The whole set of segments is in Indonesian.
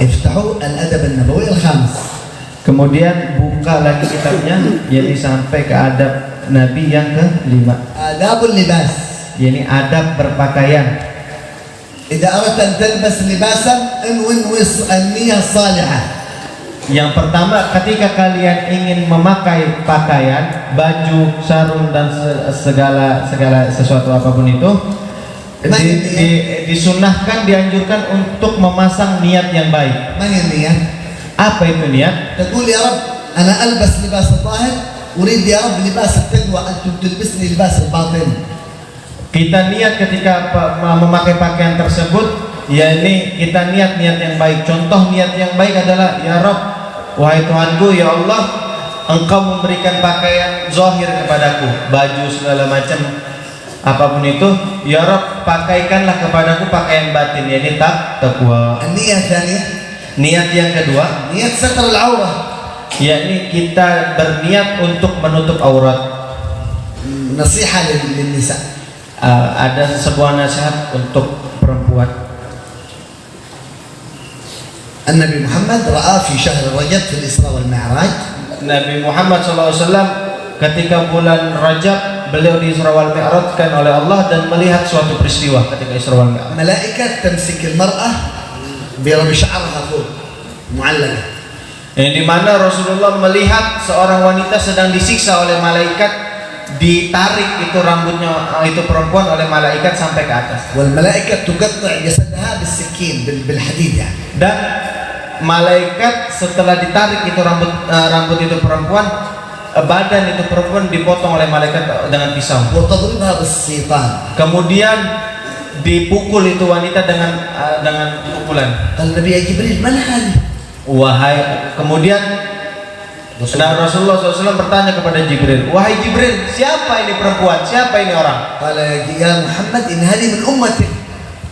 افتحوا الأدب النبوي الخامس. Kemudian buka lagi kitabnya, yakni sampai ke adab Nabi yang ke-5. آداب اللباس. Yakni adab berpakaian. إذا أردت أن تلبس لباسا انوي النية الصالحة. Yang pertama, ketika kalian ingin memakai pakaian, baju, sarung dan segala sesuatu apapun itu, disunahkan, dianjurkan untuk memasang niat yang baik. ما هي النية؟ Apa itu niat? تقول يا رب أنا ألبس لباس الظاهر، أريد يا رب لباس التقوى أن تلبسني لباس الباطن. Kita niat ketika memakai pakaian tersebut, yakni kita niat yang baik. Contoh niat yang baik adalah, ya Rabb, wahai Tuhanku, ya Allah, Engkau memberikan pakaian zahir kepadaku, baju segala macam apapun itu, ya Rabb, pakaikanlah kepadaku pakaian batin, yakni takwa. النية الثانية Niat yang kedua, نية ستر العورة. yakni kita berniat untuk menutup aurat. نصيحة للنساء. Ada sebuah nasihat untuk perempuan. النبي محمد رأى في شهر رجب في الإسراء والمعراج. Nabi Muhammad SAW ketika bulan Rajab, beliau di Isra wal Mi'rajkan oleh Allah dan melihat suatu peristiwa ketika Isra wal Mi'raj. ملائكة تمسك المرأة بشعرها فوق معلقة. Yang dimana Rasulullah melihat seorang wanita sedang disiksa oleh malaikat, ditarik itu rambutnya itu perempuan oleh malaikat sampai ke atas. والملائكة تقطع جسدها بالسكين بالحديد يعني. Dan malaikat setelah ditarik itu rambut itu perempuan, badan itu perempuan dipotong oleh malaikat dengan pisau. وتضربها بالسيطان. Kemudian dipukul itu wanita dengan pukulan. قال النبي يا جبريل من هذه؟ Kemudian Rasulullah SAW bertanya kepada Jibril, wahai Jibril, siapa ini perempuan? Siapa ini orang? قال يا محمد إن هذه من أمتك.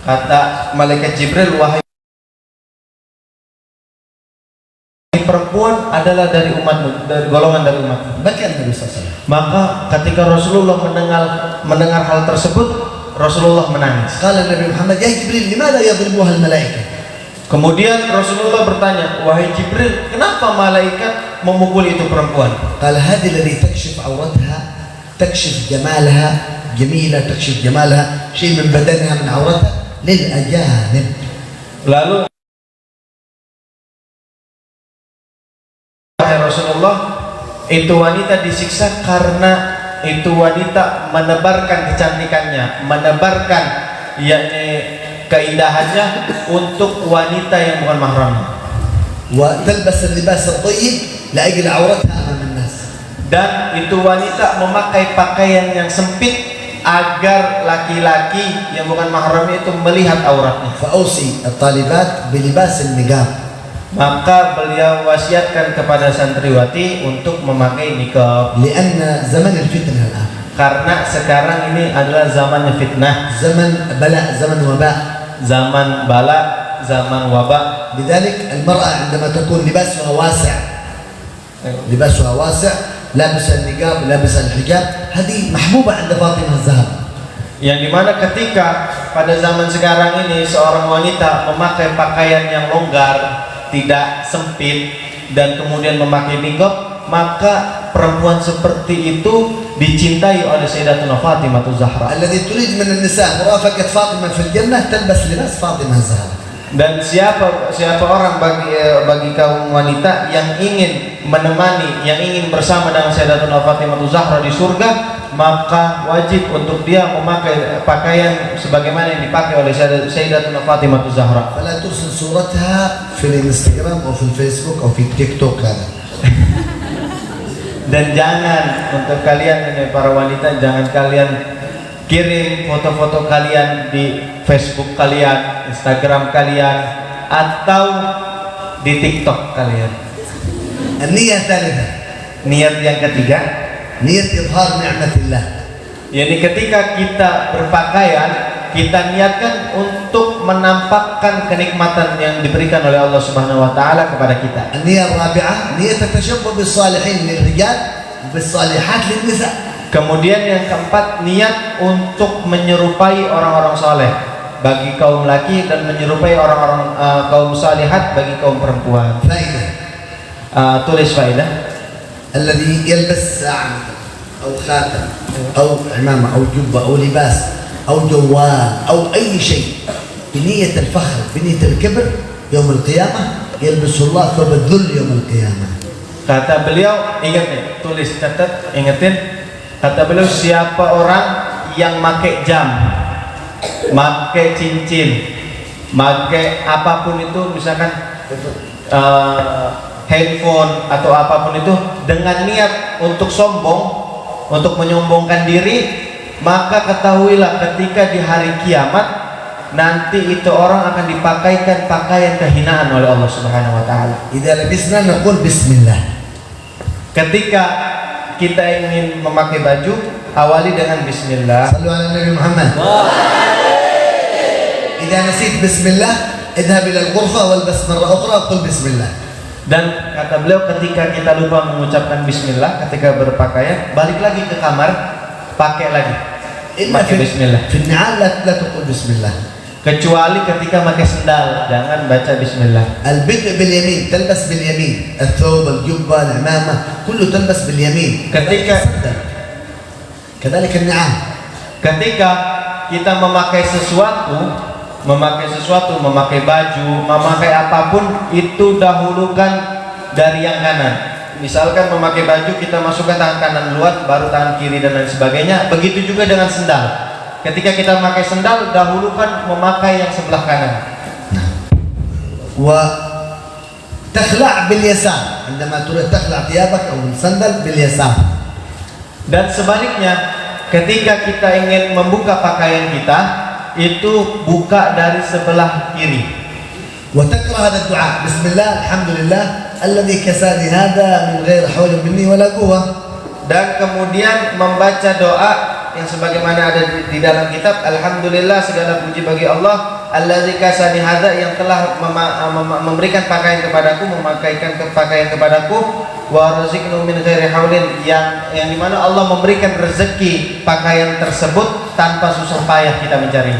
Kata malaikat Jibril, wahai perempuan adalah dari umatmu, dari golongan dari umatmu. بكى النبي صلى الله عليه وسلم. Maka ketika Rasulullah mendengar hal tersebut, Rasulullah menangis. قال النبي محمد يا جبريل لماذا يضربها الملائكة؟ Kemudian Rasulullah bertanya, wahai Jibril, kenapa malaikat memukul itu perempuan? قال هذه التي تكشف عورتها، تكشف جمالها، جميلة تكشف جمالها، شيء من بدنها من عورتها للأجانب. Lalu wahai Rasulullah, itu wanita disiksa karena itu wanita menebarkan kecantikannya, menebarkan yakni keindahannya untuk wanita yang bukan mahramnya. وتلبس اللباس الطيب لأجل عورتها أمام الناس. Dan itu wanita memakai pakaian yang sempit agar laki-laki yang bukan mahramnya itu melihat auratnya. فأوصي الطالبات بلباس النقاب. Maka beliau wasiatkan kepada santriwati untuk memakai niqab. لأن زمن الفتنة الآن. Karena sekarang ini adalah zamannya fitnah, زمن بلاء، زمن وباء. zaman bala, zaman wabah. لذلك المرأة عندما تكون لباسها واسع، لباسها واسع، لابسة النقاب، لابسة الحجاب، هذه محبوبة عند فاطمة الزهراء. Yang dimana ketika pada zaman sekarang ini seorang wanita memakai pakaian yang longgar, tidak sempit, dan kemudian memakai niqab, maka perempuan seperti itu dicintai oleh Sayyidatuna Fatimah Zahra. الذي تريد من النساء مرافقة فاطمة في الجنة تلبس لباس فاطمة الزهراء. Dan siapa orang bagi kaum wanita yang ingin menemani, yang ingin bersama dengan Sayyidatuna Fatimah Zahra di surga, maka wajib untuk dia memakai pakaian sebagaimana yang dipakai oleh Sayyidatuna Fatimah Zahra. فلا ترسل صورتها في الانستغرام أو في الفيسبوك أو في التيك توك هذا. Dan jangan, untuk kalian ini para wanita, jangan kalian kirim foto-foto kalian di Facebook kalian, Instagram kalian, atau di TikTok kalian. النية الثالثة Niat yang ketiga, نية إظهار نعمة الله. yakni ketika kita berpakaian, kita niatkan untuk menampakkan kenikmatan yang diberikan oleh Allah Subhanahu wa taala kepada kita. النية الرابعة نية التشبه بالصالحين للرجال بالصالحات للنساء. Kemudian yang keempat, niat untuk menyerupai orang-orang soleh. bagi kaum laki dan menyerupai orang-orang kaum salihat bagi kaum perempuan. فائدة Tulis faedah. الذي يلبس ساعة أو خاتم أو عمامة أو جبة أو لباس أو جوال أو أي شيء بنية الفخر بنية الكبر يوم القيامة يلبس الله ثوب الذل يوم القيامة. Kata beliau, ingat nih, tulis, catat, ingetin. Kata beliau, siapa orang yang make jam, make cincin, make apapun itu, misalkan handphone atau apapun itu dengan niat untuk sombong, untuk menyombongkan diri, maka ketahuilah ketika di hari kiamat nanti itu orang akan dipakaikan pakaian kehinaan oleh Allah Subhanahu wa taala. إذا لبسنا نقول بسم الله. Ketika kita ingin memakai baju, awali dengan bismillah. صلوا على النبي محمد. إذا نسيت بسم الله اذهب إلى الغرفة والبس مرة أخرى وقل بسم الله. Dan kata beliau, ketika kita lupa mengucapkan bismillah ketika berpakaian, balik lagi ke kamar, pakai lagi, pakai bismillah. في النعال لا تقول بسم الله. Kecuali ketika pakai sendal, jangan baca bismillah. البدء باليمين، تلبس باليمين، الثوب، الجبة، العمامة كله تلبس باليمين. كذلك النعال. Ketika kita memakai sesuatu, memakai baju, memakai apapun, itu dahulukan dari yang kanan. Misalkan memakai baju, kita masukkan tangan kanan luar, baru tangan kiri dan lain sebagainya. Begitu juga dengan sendal. Ketika kita memakai sendal, dahulukan memakai yang sebelah kanan. وتخلع باليسار عندما تريد تخلع ثيابك أو السندل باليسار. Dan sebaliknya, ketika kita ingin membuka pakaian kita, itu buka dari sebelah kiri. وتقرأ هذا الدعاء بسم الله الحمد لله الذي كساني هذا من غير حول مني ولا قوة. Dan kemudian membaca doa yang sebagaimana ada di dalam kitab, alhamdulillah segala puji bagi Allah allazi kasani hadza, yang telah memberikan pakaian kepadaku, memakaikan pakaian kepadaku, wa razaqnu min ghairi haulin, yang dimana Allah memberikan rezeki pakaian tersebut tanpa susah payah kita mencari.